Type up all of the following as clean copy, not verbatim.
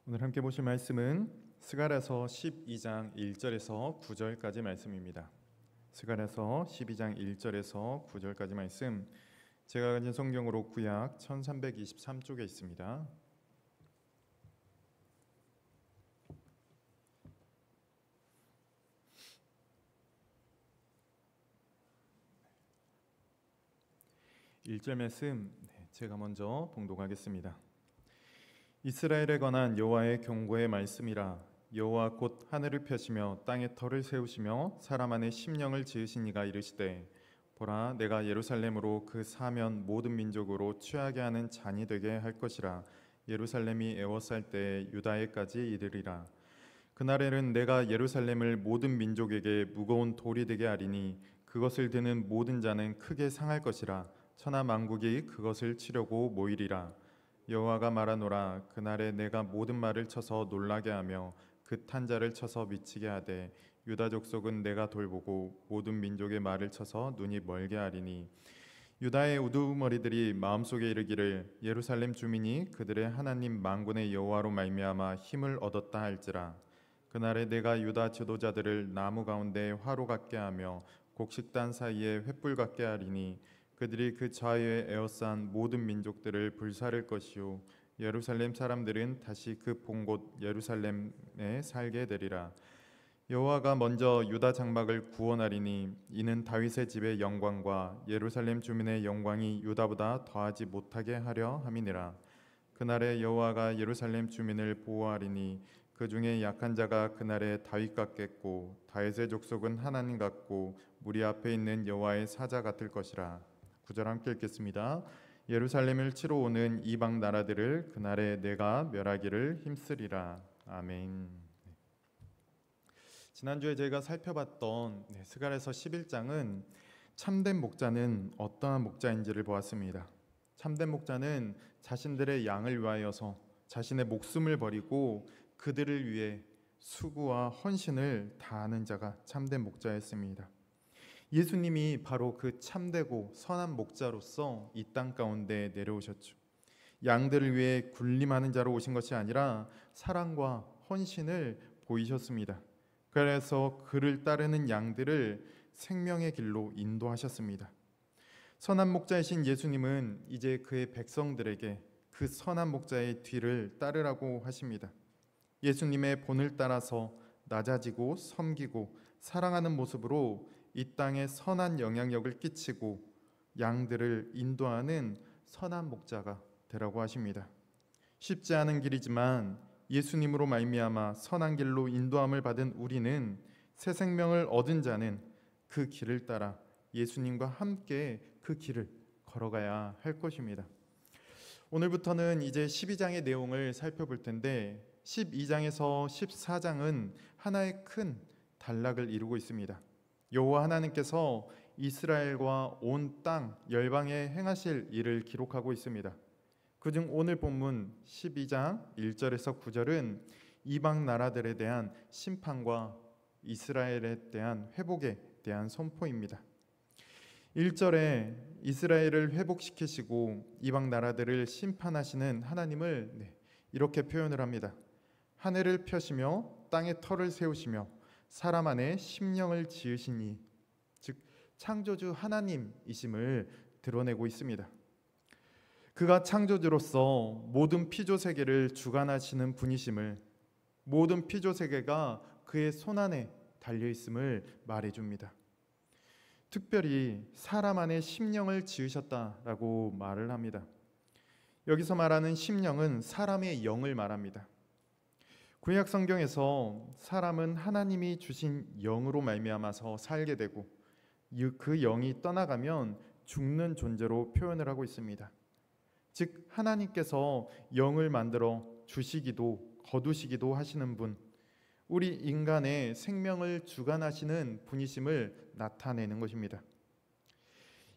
오늘 함께 보실 말씀은 스가랴서 12장 1절에서 9절까지 말씀입니다. 스가랴서 12장 1절에서 9절까지 말씀, 제가 가진 성경으로 구약 1323쪽에 있습니다. 일 절 말씀 제가 먼저 봉독하겠습니다. 이스라엘에 관한 여호와의 경고의 말씀이라. 여호와 곧 하늘을 펴시며 땅에 터를 세우시며 사람 안에 심령을 지으신 이가 이르시되, 보라, 내가 예루살렘으로 그 사면 모든 민족으로 취하게 하는 잔이 되게 할 것이라. 예루살렘이 애워쌀 때에 유다에까지 이르리라. 그날에는 내가 예루살렘을 모든 민족에게 무거운 돌이 되게 하리니 그것을 드는 모든 자는 크게 상할 것이라. 천하 만국이 그것을 치려고 모이리라. 여호와가 말하노라. 그날에 내가 모든 말을 쳐서 놀라게 하며 그 탄자를 쳐서 미치게 하되, 유다 족속은 내가 돌보고 모든 민족의 말을 쳐서 눈이 멀게 하리니, 유다의 우두머리들이 마음속에 이르기를 예루살렘 주민이 그들의 하나님 만군의 여호와로 말미암아 힘을 얻었다 할지라. 그날에 내가 유다 지도자들을 나무 가운데 화로 같게 하며 곡식단 사이에 횃불 같게 하리니, 그들이 그 좌우에 에워싼 모든 민족들을 불사를 것이요 예루살렘 사람들은 다시 그 본 곳 예루살렘에 살게 되리라. 여호와가 먼저 유다 장막을 구원하리니 이는 다윗의 집의 영광과 예루살렘 주민의 영광이 유다보다 더하지 못하게 하려 함이니라. 그날에 여호와가 예루살렘 주민을 보호하리니 그 중에 약한 자가 그날에 다윗 같겠고 다윗의 족속은 하나님 같고 무리 앞에 있는 여호와의 사자 같을 것이라. 9절 함께 읽겠습니다. 예루살렘을 치러 오는 이방 나라들을 그날에 내가 멸하기를 힘쓰리라. 아멘. 지난주에 저희가 살펴봤던 스가랴서 11장은 참된 목자는 어떠한 목자인지를 보았습니다. 참된 목자는 자신들의 양을 위하여서 자신의 목숨을 버리고 그들을 위해 수고와 헌신을 다하는 자가 참된 목자였습니다. 예수님이 바로 그 참되고 선한 목자로서 이 땅 가운데 내려오셨죠. 양들을 위해 군림하는 자로 오신 것이 아니라 사랑과 헌신을 보이셨습니다. 그래서 그를 따르는 양들을 생명의 길로 인도하셨습니다. 선한 목자이신 예수님은 이제 그의 백성들에게 그 선한 목자의 뒤를 따르라고 하십니다. 예수님의 본을 따라서 낮아지고 섬기고 사랑하는 모습으로 이 땅에 선한 영향력을 끼치고 양들을 인도하는 선한 목자가 되라고 하십니다. 쉽지 않은 길이지만 예수님으로 말미암아 선한 길로 인도함을 받은 우리는 새 생명을 얻은 자는 그 길을 따라 예수님과 함께 그 길을 걸어가야 할 것입니다. 오늘부터는 이제 12장의 내용을 살펴볼 텐데 12장에서 14장은 하나의 큰 단락을 이루고 있습니다. 여호와 하나님께서 이스라엘과 온 땅 열방에 행하실 일을 기록하고 있습니다. 그중 오늘 본문 12장 1절에서 9절은 이방 나라들에 대한 심판과 이스라엘에 대한 회복에 대한 선포입니다. 1절에 이스라엘을 회복시키시고 이방 나라들을 심판하시는 하나님을 이렇게 표현을 합니다. 하늘을 펴시며 땅에 터를 세우시며 사람 안에 심령을 지으시니, 즉 창조주 하나님이심을 드러내고 있습니다. 그가 창조주로서 모든 피조 세계를 주관하시는 분이심을, 모든 피조 세계가 그의 손안에 달려 있음을 말해줍니다. 특별히 사람 안에 심령을 지으셨다라고 말을 합니다. 여기서 말하는 심령은 사람의 영을 말합니다. 구약 성경에서 사람은 하나님이 주신 영으로 말미암아서 살게 되고 그 영이 떠나가면 죽는 존재로 표현을 하고 있습니다. 즉 하나님께서 영을 만들어 주시기도 거두시기도 하시는 분, 우리 인간의 생명을 주관하시는 분이심을 나타내는 것입니다.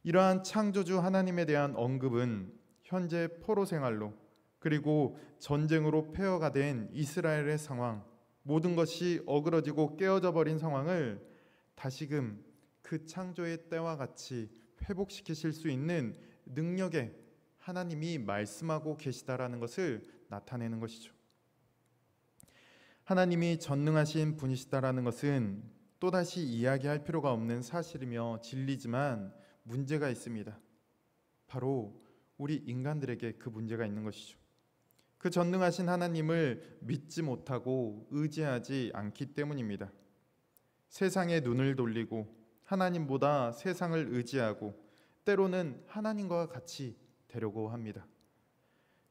이러한 창조주 하나님에 대한 언급은 현재 포로 생활로 그리고 전쟁으로 폐허가 된 이스라엘의 상황, 모든 것이 어그러지고 깨어져 버린 상황을 다시금 그 창조의 때와 같이 회복시키실 수 있는 능력의 하나님이 말씀하고 계시다라는 것을 나타내는 것이죠. 하나님이 전능하신 분이시다라는 것은 또다시 이야기할 필요가 없는 사실이며 진리지만 문제가 있습니다. 바로 우리 인간들에게 그 문제가 있는 것이죠. 그 전능하신 하나님을 믿지 못하고 의지하지 않기 때문입니다. 세상에 눈을 돌리고 하나님보다 세상을 의지하고 때로는 하나님과 같이 되려고 합니다.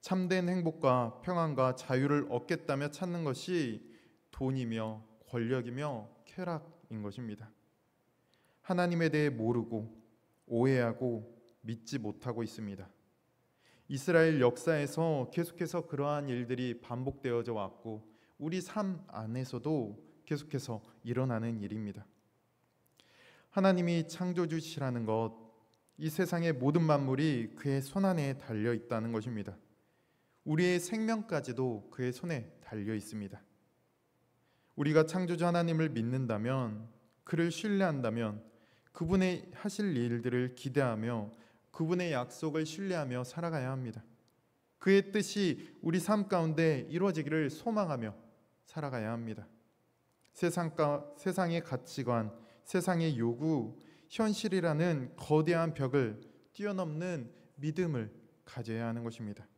참된 행복과 평안과 자유를 얻겠다며 찾는 것이 돈이며 권력이며 쾌락인 것입니다. 하나님에 대해 모르고 오해하고 믿지 못하고 있습니다. 이스라엘 역사에서 계속해서 그러한 일들이 반복되어져 왔고 우리 삶 안에서도 계속해서 일어나는 일입니다. 하나님이 창조주시라는 것, 이 세상의 모든 만물이 그의 손안에 달려 있다는 것입니다. 우리의 생명까지도 그의 손에 달려 있습니다. 우리가 창조주 하나님을 믿는다면, 그를 신뢰한다면 그분의 하실 일들을 기대하며 그분의 약속을 신뢰하며 살아가야 합니다. 그의 뜻이 우리 삶 가운데 이루어지기를 소망하며 살아가야 합니다. 세상의 가치관, 세상의 요구, 현실이라는 거대한 벽을 뛰어넘는 믿음을 가져야 하는 것입니다.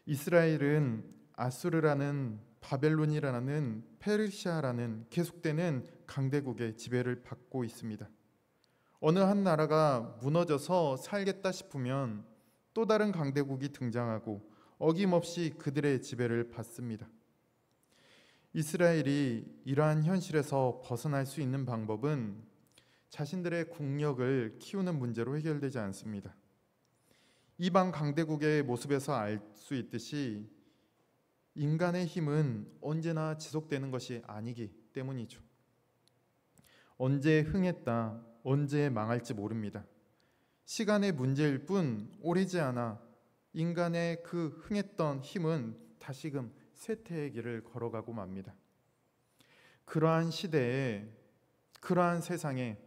이스라엘은 아수르라는, 바벨론이라는, 페르시아라는 계속되는 강대국의 지배를 받고 있습니다. 어느 한 나라가 무너져서 살겠다 싶으면 또 다른 강대국이 등장하고 어김없이 그들의 지배를 받습니다. 이스라엘이 이러한 현실에서 벗어날 수 있는 방법은 자신들의 국력을 키우는 문제로 해결되지 않습니다. 이방 강대국의 모습에서 알 수 있듯이 인간의 힘은 언제나 지속되는 것이 아니기 때문이죠. 언제 흥했다, 언제 망할지 모릅니다. 시간의 문제일 뿐 오래지 않아 인간의 그 흥했던 힘은 다시금 쇠퇴의 길을 걸어가고 맙니다. 그러한 시대에, 그러한 세상에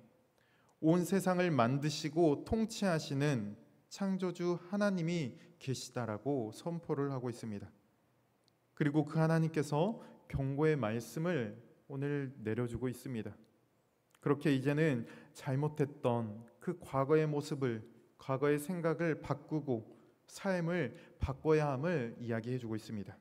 온 세상을 만드시고 통치하시는 창조주 하나님이 계시다라고 선포를 하고 있습니다. 그리고 그 하나님께서 경고의 말씀을 오늘 내려주고 있습니다. 그렇게 이제는 잘못했던 그 과거의 모습을, 과거의 생각을 바꾸고 삶을 바꿔야 함을 이야기해주고 있습니다.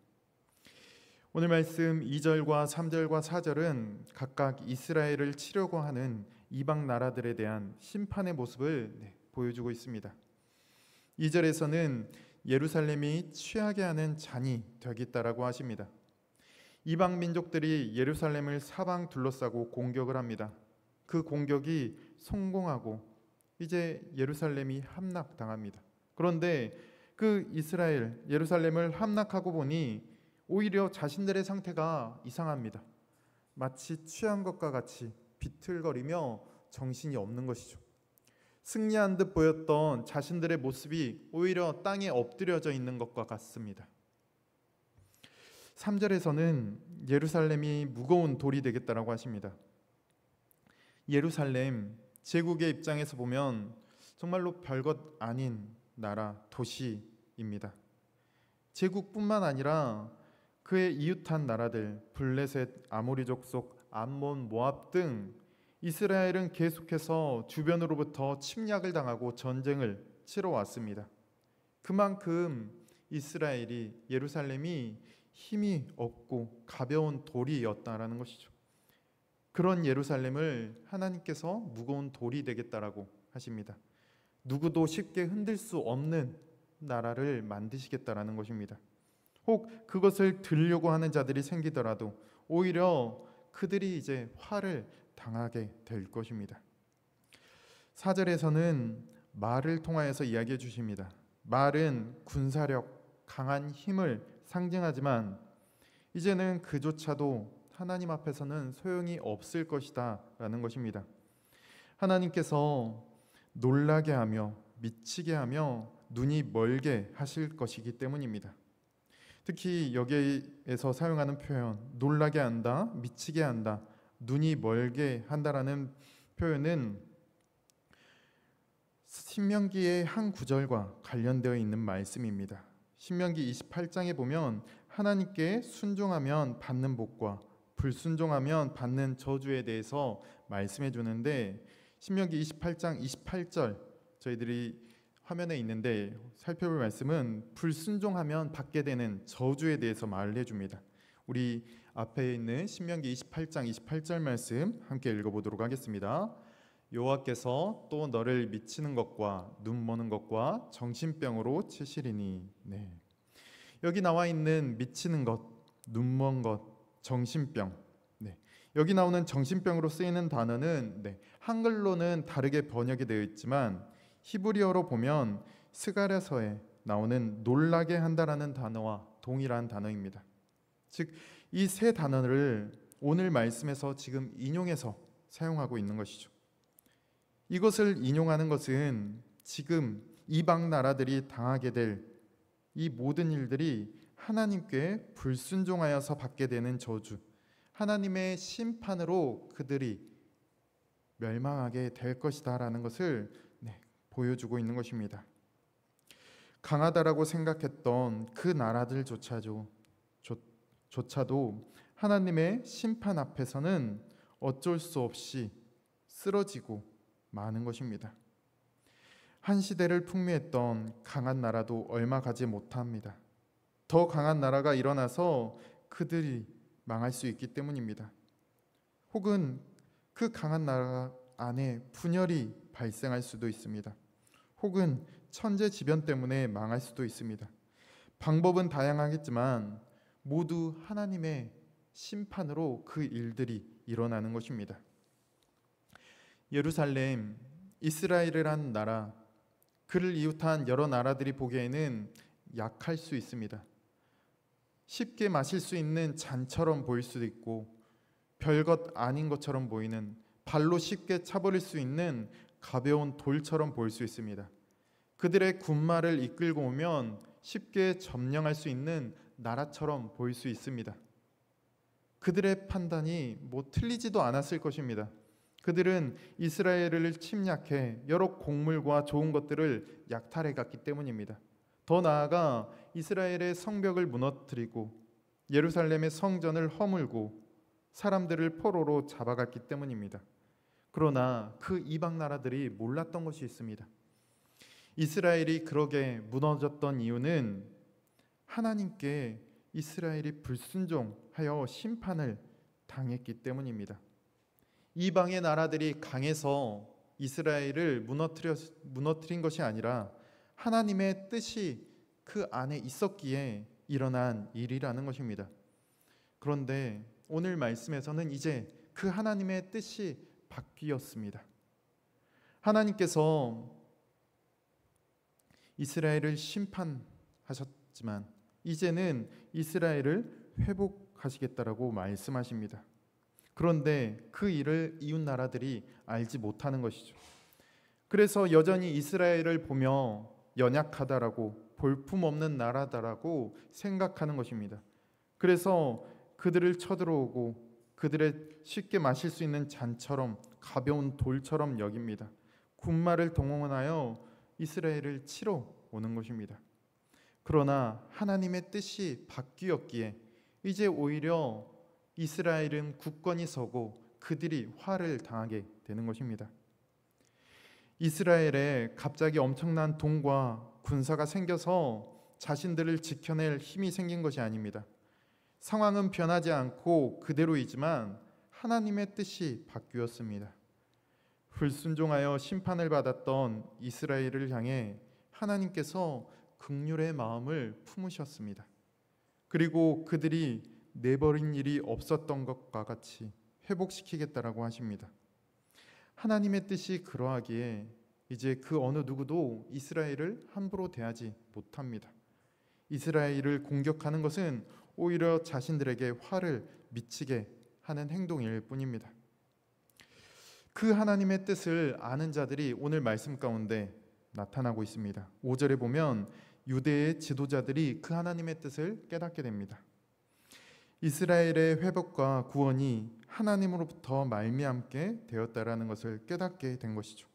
오늘 말씀 2절과 3절과 4절은 각각 이스라엘을 치려고 하는 이방 나라들에 대한 심판의 모습을 보여주고 있습니다. 2절에서는 예루살렘이 취하게 하는 잔이 되겠다라고 하십니다. 이방 민족들이 예루살렘을 사방 둘러싸고 공격을 합니다. 그 공격이 성공하고 이제 예루살렘이 함락당합니다. 그런데 그 이스라엘, 예루살렘을 함락하고 보니 오히려 자신들의 상태가 이상합니다. 마치 취한 것과 같이 비틀거리며 정신이 없는 것이죠. 승리한 듯 보였던 자신들의 모습이 오히려 땅에 엎드려져 있는 것과 같습니다. 3절에서는 예루살렘이 무거운 돌이 되겠다라고 하십니다. 예루살렘, 제국의 입장에서 보면 정말로 별것 아닌 나라, 도시입니다. 제국뿐만 아니라 그의 이웃한 나라들, 블레셋, 아모리 족속, 암몬, 모압 등 이스라엘은 계속해서 주변으로부터 침략을 당하고 전쟁을 치러왔습니다. 그만큼 이스라엘이, 예루살렘이 힘이 없고 가벼운 돌이었다라는 것이죠. 그런 예루살렘을 하나님께서 무거운 돌이 되겠다라고 하십니다. 누구도 쉽게 흔들 수 없는 나라를 만드시겠다라는 것입니다. 혹 그것을 들려고 하는 자들이 생기더라도 오히려 그들이 이제 화를 당하게 될 것입니다. 4절에서는 말을 통하여서 이야기해 주십니다. 말은 군사력, 강한 힘을 상징하지만 이제는 그조차도 하나님 앞에서는 소용이 없을 것이다 라는 것입니다. 하나님께서 놀라게 하며 미치게 하며 눈이 멀게 하실 것이기 때문입니다. 특히 여기에서 사용하는 표현, 놀라게 한다, 미치게 한다, 눈이 멀게 한다라는 표현은 신명기의 한 구절과 관련되어 있는 말씀입니다. 신명기 28장에 보면 하나님께 순종하면 받는 복과 불순종하면 받는 저주에 대해서 말씀해 주는데, 신명기 28장 28절 저희들이 화면에 있는데 살펴볼 말씀은 불순종하면 받게 되는 저주에 대해서 말을 해줍니다. 우리 앞에 있는 신명기 28장 28절 말씀 함께 읽어보도록 하겠습니다. 여호와께서 또 너를 미치는 것과 눈 머는 것과 정신병으로 치시리니. 네. 여기 나와 있는 미치는 것, 눈 먼 것, 정신병. 네. 여기 나오는 정신병으로 쓰이는 단어는 한글로는 다르게 번역이 되어 있지만 히브리어로 보면 스가랴서에 나오는 놀라게 한다라는 단어와 동일한 단어입니다. 즉, 이 세 단어를 오늘 말씀에서 지금 인용해서 사용하고 있는 것이죠. 이것을 인용하는 것은 지금 이방 나라들이 당하게 될 이 모든 일들이 하나님께 불순종하여서 받게 되는 저주, 하나님의 심판으로 그들이 멸망하게 될 것이다라는 것을 보여주고 있는 것입니다. 강하다라고 생각했던 그 나라들조차도 하나님의 심판 앞에서는 어쩔 수 없이 쓰러지고 마는 것입니다. 한 시대를 풍미했던 강한 나라도 얼마 가지 못합니다. 더 강한 나라가 일어나서 그들이 망할 수 있기 때문입니다. 혹은 그 강한 나라 안에 분열이 발생할 수도 있습니다. 혹은 천재지변 때문에 망할 수도 있습니다. 방법은 다양하겠지만 모두 하나님의 심판으로 그 일들이 일어나는 것입니다. 예루살렘, 이스라엘이라는 나라, 그를 이웃한 여러 나라들이 보기에는 약할 수 있습니다. 쉽게 마실 수 있는 잔처럼 보일 수도 있고 별것 아닌 것처럼 보이는, 발로 쉽게 차버릴 수 있는 가벼운 돌처럼 보일 수 있습니다. 그들의 군마를 이끌고 오면 쉽게 점령할 수 있는 나라처럼 보일 수 있습니다. 그들의 판단이 틀리지도 않았을 것입니다. 그들은 이스라엘을 침략해 여러 곡물과 좋은 것들을 약탈해 갔기 때문입니다. 더 나아가 이스라엘의 성벽을 무너뜨리고 예루살렘의 성전을 허물고 사람들을 포로로 잡아갔기 때문입니다. 그러나 그 이방 나라들이 몰랐던 것이 있습니다. 이스라엘이 그러게 무너졌던 이유는 하나님께 이스라엘이 불순종하여 심판을 당했기 때문입니다. 이방의 나라들이 강해서 이스라엘을 무너뜨린 것이 아니라 하나님의 뜻이 그 안에 있었기에 일어난 일이라는 것입니다. 그런데 오늘 말씀에서는 이제 그 하나님의 뜻이 바뀌었습니다. 하나님께서 이스라엘을 심판하셨지만 이제는 이스라엘을 회복하시겠다라고 말씀하십니다. 그런데 그 일을 이웃 나라들이 알지 못하는 것이죠. 그래서 여전히 이스라엘을 보며 연약하다라고, 볼품없는 나라다라고 생각하는 것입니다. 그래서 그들을 쳐들어오고 그들의 쉽게 마실 수 있는 잔처럼, 가벼운 돌처럼 여깁니다. 군마를 동원하여 이스라엘을 치러 오는 것입니다. 그러나 하나님의 뜻이 바뀌었기에 이제 오히려 이스라엘은 굳건히 서고 그들이 화를 당하게 되는 것입니다. 이스라엘에 갑자기 엄청난 돈과 군사가 생겨서 자신들을 지켜낼 힘이 생긴 것이 아닙니다. 상황은 변하지 않고 그대로이지만 하나님의 뜻이 바뀌었습니다. 불순종하여 심판을 받았던 이스라엘을 향해 하나님께서 긍휼의 마음을 품으셨습니다. 그리고 그들이 내버린 일이 없었던 것과 같이 회복시키겠다라고 하십니다. 하나님의 뜻이 그러하기에 이제 그 어느 누구도 이스라엘을 함부로 대하지 못합니다. 이스라엘을 공격하는 것은 오히려 자신들에게 화를 미치게 하는 행동일 뿐입니다. 그 하나님의 뜻을 아는 자들이 오늘 말씀 가운데 나타나고 있습니다. 5절에 보면 유대의 지도자들이 그 하나님의 뜻을 깨닫게 됩니다. 이스라엘의 회복과 구원이 하나님으로부터 말미암게 되었다라는 것을 깨닫게 된 것이죠.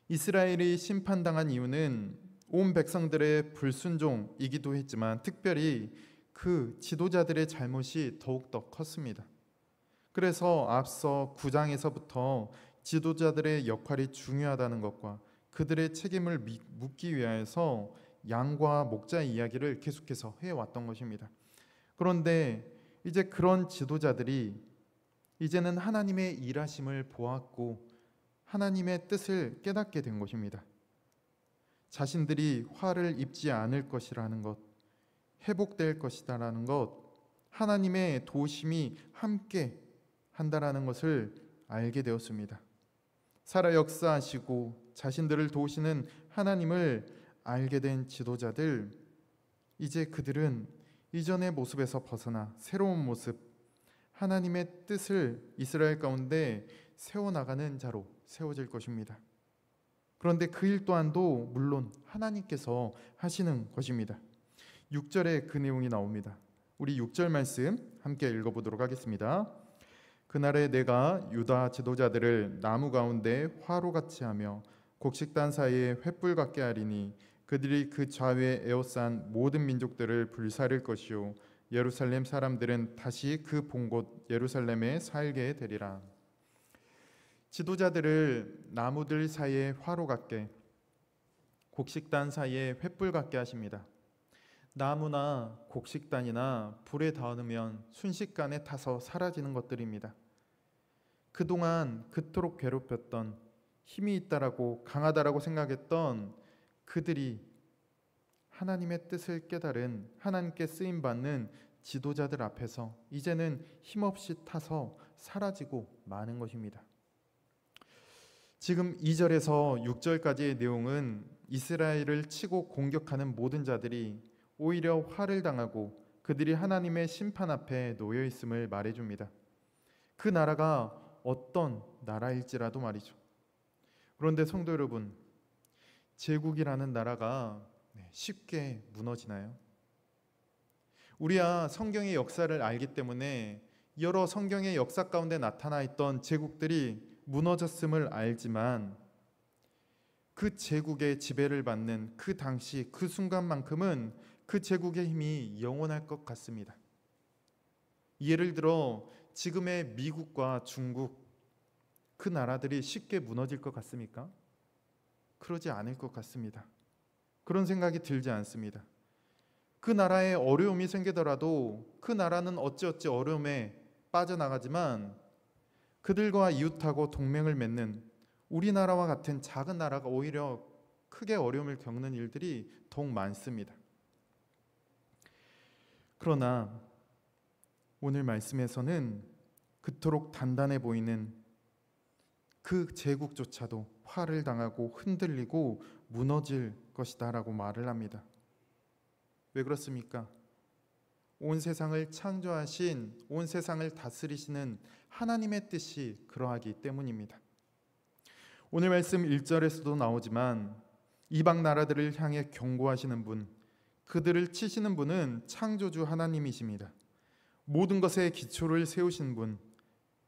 이스라엘이 심판당한 이유는 온 백성들의 불순종이기도 했지만 특별히 그 지도자들의 잘못이 더욱더 컸습니다. 그래서 앞서 9장에서부터 지도자들의 역할이 중요하다는 것과 그들의 책임을 묻기 위하여서 양과 목자 이야기를 계속해서 해왔던 것입니다. 그런데 이제 그런 지도자들이 이제는 하나님의 일하심을 보았고 하나님의 뜻을 깨닫게 된 것입니다. 자신들이 화를 입지 않을 것이라는 것, 회복될 것이다라는 것, 하나님의 도우심이 함께 한다라는 것을 알게 되었습니다. 살아 역사하시고 자신들을 도우시는 하나님을 알게 된 지도자들, 이제 그들은 이전의 모습에서 벗어나 새로운 모습, 하나님의 뜻을 이스라엘 가운데 세워나가는 자로 세워질 것입니다. 그런데 그 일 또한도 물론 하나님께서 하시는 것입니다. 6절에 그 내용이 나옵니다. 우리 6절 말씀 함께 읽어보도록 하겠습니다. 그날에 내가 유다 지도자들을 나무 가운데 화로같이 하며 곡식단 사이에 횃불 같게 하리니 그들이 그 좌우에 에워싼 모든 민족들을 불사를 것이요 예루살렘 사람들은 다시 그 본 곳 예루살렘에 살게 되리라. 지도자들을 나무들 사이에 화로 같게, 곡식단 사이에 횃불 같게 하십니다. 나무나 곡식단이나 불에 닿으면 순식간에 타서 사라지는 것들입니다. 그동안 그토록 괴롭혔던, 힘이 있다라고 강하다라고 생각했던 그들이 하나님의 뜻을 깨달은, 하나님께 쓰임받는 지도자들 앞에서 이제는 힘없이 타서 사라지고 마는 것입니다. 지금 2절에서 6절까지의 내용은 이스라엘을 치고 공격하는 모든 자들이 오히려 화를 당하고 그들이 하나님의 심판 앞에 놓여 있음을 말해줍니다. 그 나라가 어떤 나라일지라도 말이죠. 그런데 성도 여러분, 제국이라는 나라가 쉽게 무너지나요? 우리야 성경의 역사를 알기 때문에 여러 성경의 역사 가운데 나타나 있던 제국들이 무너졌음을 알지만 그 제국의 지배를 받는 그 당시 그 순간만큼은 그 제국의 힘이 영원할 것 같습니다. 예를 들어 지금의 미국과 중국, 그 나라들이 쉽게 무너질 것 같습니까? 그러지 않을 것 같습니다. 그런 생각이 들지 않습니다. 그 나라에 어려움이 생기더라도 그 나라는 어찌어찌 어려움에 빠져나가지만 그들과 이웃하고 동맹을 맺는 우리나라와 같은 작은 나라가 오히려 크게 어려움을 겪는 일들이 더욱 많습니다. 그러나 오늘 말씀에서는 그토록 단단해 보이는 그 제국조차도 화를 당하고 흔들리고 무너질 것이다 라고 말을 합니다. 왜 그렇습니까? 온 세상을 창조하신, 온 세상을 다스리시는 하나님의 뜻이 그러하기 때문입니다. 오늘 말씀 1절에서도 나오지만 이방 나라들을 향해 경고하시는 분, 그들을 치시는 분은 창조주 하나님이십니다. 모든 것의 기초를 세우신 분,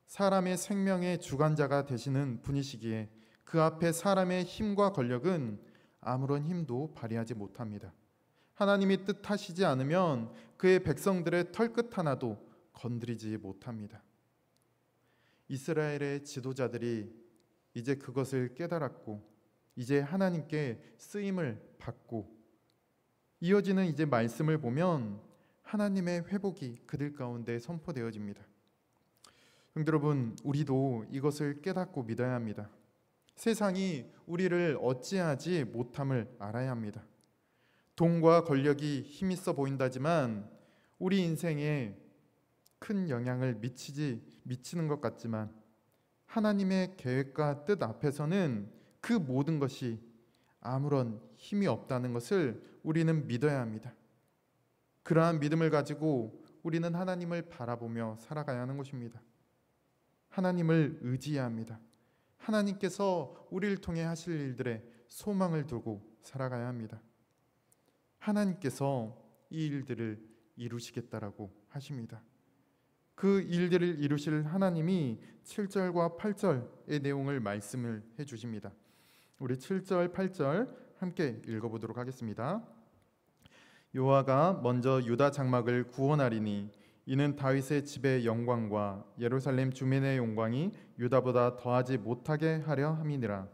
사람의 생명의 주관자가 되시는 분이시기에 그 앞에 사람의 힘과 권력은 아무런 힘도 발휘하지 못합니다. 하나님이 뜻하시지 않으면 그의 백성들의 털끝 하나도 건드리지 못합니다. 이스라엘의 지도자들이 이제 그것을 깨달았고 이제 하나님께 쓰임을 받고 이어지는 이제 말씀을 보면 하나님의 회복이 그들 가운데 선포되어집니다. 성도 여러분, 우리도 이것을 깨닫고 믿어야 합니다. 세상이 우리를 어찌하지 못함을 알아야 합니다. 돈과 권력이 힘있어 보인다지만 우리 인생에 큰 영향을 미치는 것 같지만 하나님의 계획과 뜻 앞에서는 그 모든 것이 아무런 힘이 없다는 것을 우리는 믿어야 합니다. 그러한 믿음을 가지고 우리는 하나님을 바라보며 살아가야 하는 것입니다. 하나님을 의지해야 합니다. 하나님께서 우리를 통해 하실 일들에 소망을 두고 살아가야 합니다. 하나님께서 이 일들을 이루시겠다라고 하십니다. 그 일들을 이루실 하나님이 7절과 8절의 내용을 말씀을 해주십니다. 우리 7절, 8절 함께 읽어보도록 하겠습니다. 여호와가 먼저 유다 장막을 구원하리니 이는 다윗의 집의 영광과 예루살렘 주민의 영광이 유다보다 더하지 못하게 하려 함이니라.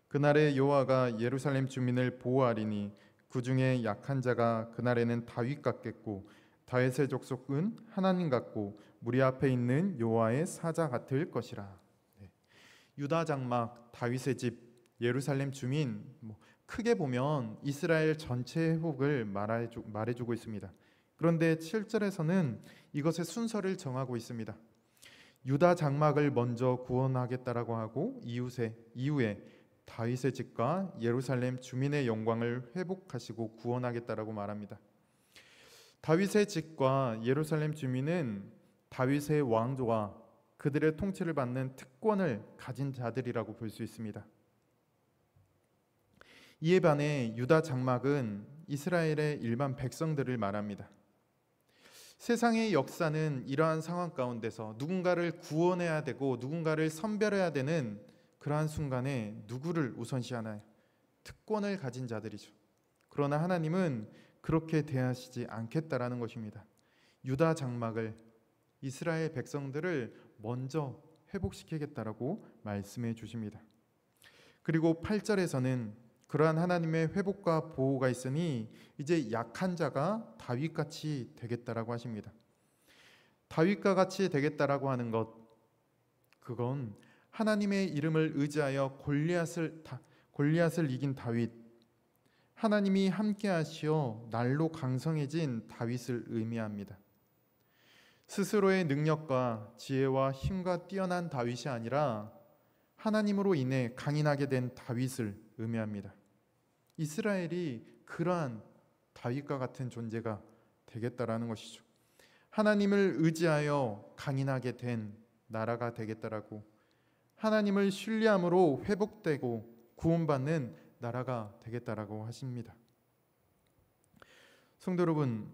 그날에 여호와가 예루살렘 주민을 보호하리니 그 중에 약한 자가 그날에는 다윗 같겠고 다윗의 족속은 하나님 같고 무리 앞에 있는 여호와의 사자 같을 것이라. 네. 유다 장막, 다윗의 집, 예루살렘 주민, 크게 보면 이스라엘 전체의 회복을 말해주고 있습니다. 그런데 7절에서는 이것의 순서를 정하고 있습니다. 유다 장막을 먼저 구원하겠다라고 하고 이후에 다윗의 집과 예루살렘 주민의 영광을 회복하시고 구원하겠다라고 말합니다. 다윗의 집과 예루살렘 주민은 다윗의 왕조와 그들의 통치를 받는 특권을 가진 자들이라고 볼 수 있습니다. 이에 반해 유다 장막은 이스라엘의 일반 백성들을 말합니다. 세상의 역사는 이러한 상황 가운데서 누군가를 구원해야 되고 누군가를 선별해야 되는 그러한 순간에 누구를 우선시하나요? 특권을 가진 자들이죠. 그러나 하나님은 그렇게 대하시지 않겠다라는 것입니다. 유다 장막을, 이스라엘 백성들을 먼저 회복시키겠다라고 말씀해 주십니다. 그리고 8절에서는 그러한 하나님의 회복과 보호가 있으니 이제 약한 자가 다윗같이 되겠다라고 하십니다. 다윗과 같이 되겠다라고 하는 것, 그건 하나님의 이름을 의지하여 골리앗을 이긴 다윗, 하나님이 함께 하시어 날로 강성해진 다윗을 의미합니다. 스스로의 능력과 지혜와 힘과 뛰어난 다윗이 아니라 하나님으로 인해 강인하게 된 다윗을 의미합니다. 이스라엘이 그러한 다윗과 같은 존재가 되겠다라는 것이죠. 하나님을 의지하여 강인하게 된 나라가 되겠다라고, 하나님을 신뢰함으로 회복되고 구원받는 나라가 되겠다라고 하십니다. 성도 여러분,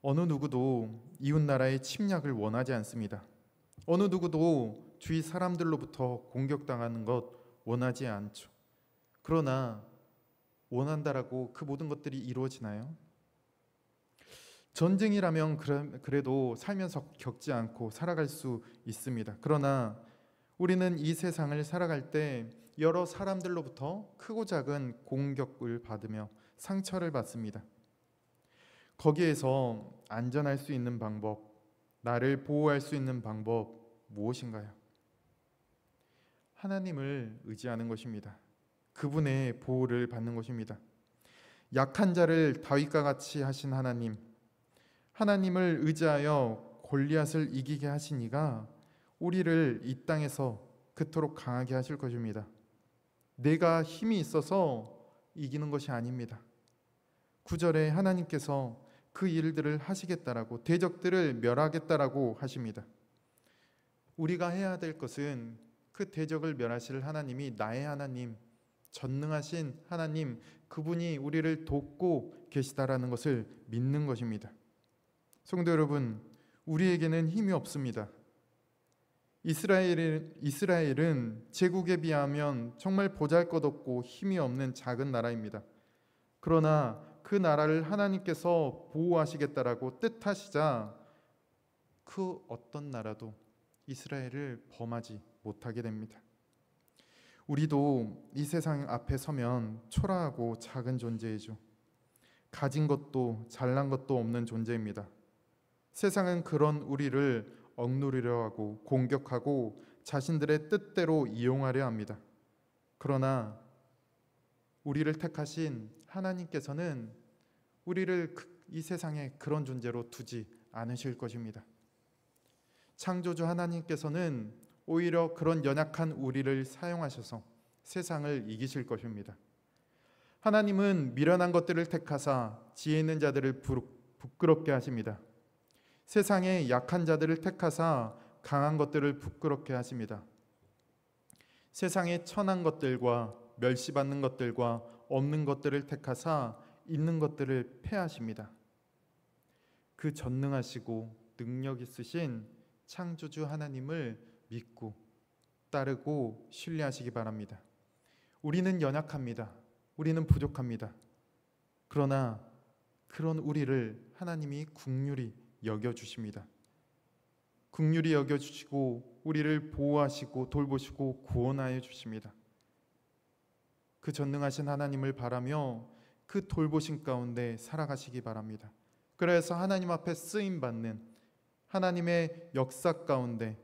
어느 누구도 이웃 나라의 침략을 원하지 않습니다. 어느 누구도 주위 사람들로부터 공격당하는 것 원하지 않죠. 그러나 원한다라고 그 모든 것들이 이루어지나요? 전쟁이라면 그래도 살면서 겪지 않고 살아갈 수 있습니다. 그러나 우리는 이 세상을 살아갈 때 여러 사람들로부터 크고 작은 공격을 받으며 상처를 받습니다. 거기에서 안전할 수 있는 방법, 나를 보호할 수 있는 방법 무엇인가요? 하나님을 의지하는 것입니다. 그분의 보호를 받는 것입니다. 약한 자를 다윗과 같이 하신 하나님, 하나님을 의지하여 골리앗을 이기게 하신 이가 우리를 이 땅에서 그토록 강하게 하실 것입니다. 내가 힘이 있어서 이기는 것이 아닙니다. 9절에 하나님께서 그 일들을 하시겠다라고, 대적들을 멸하겠다라고 하십니다. 우리가 해야 될 것은 그 대적을 멸하실 하나님이 나의 하나님, 전능하신 하나님, 그분이 우리를 돕고 계시다라는 것을 믿는 것입니다. 성도 여러분, 우리에게는 힘이 없습니다. 이스라엘은 제국에 비하면 정말 보잘것없고 힘이 없는 작은 나라입니다. 그러나 그 나라를 하나님께서 보호하시겠다라고 뜻하시자 그 어떤 나라도 이스라엘을 범하지 못하게 됩니다. 우리도 이 세상 앞에 서면 초라하고 작은 존재이죠. 가진 것도 잘난 것도 없는 존재입니다. 세상은 그런 우리를 억누르려 하고 공격하고 자신들의 뜻대로 이용하려 합니다. 그러나 우리를 택하신 하나님께서는 우리를 이 세상에 그런 존재로 두지 않으실 것입니다. 창조주 하나님께서는 오히려 그런 연약한 우리를 사용하셔서 세상을 이기실 것입니다. 하나님은 미련한 것들을 택하사 지혜 있는 자들을 부끄럽게 하십니다. 세상의 약한 자들을 택하사 강한 것들을 부끄럽게 하십니다. 세상의 천한 것들과 멸시받는 것들과 없는 것들을 택하사 있는 것들을 패하십니다. 그 전능하시고 능력 있으신 창조주 하나님을 믿고 따르고 신뢰하시기 바랍니다. 우리는 연약합니다. 우리는 부족합니다. 그러나 그런 우리를 하나님이 긍휼히 여겨주십니다. 긍휼히 여겨주시고 우리를 보호하시고 돌보시고 구원하여 주십니다. 그 전능하신 하나님을 바라며 그 돌보심 가운데 살아가시기 바랍니다. 그래서 하나님 앞에 쓰임받는 하나님의 역사 가운데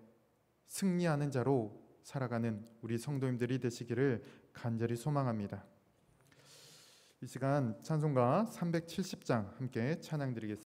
승리하는 자로 살아가는 우리 성도님들이 되시기를 간절히 소망합니다. 이 시간 찬송가 370장 함께 찬양 드리겠습니다.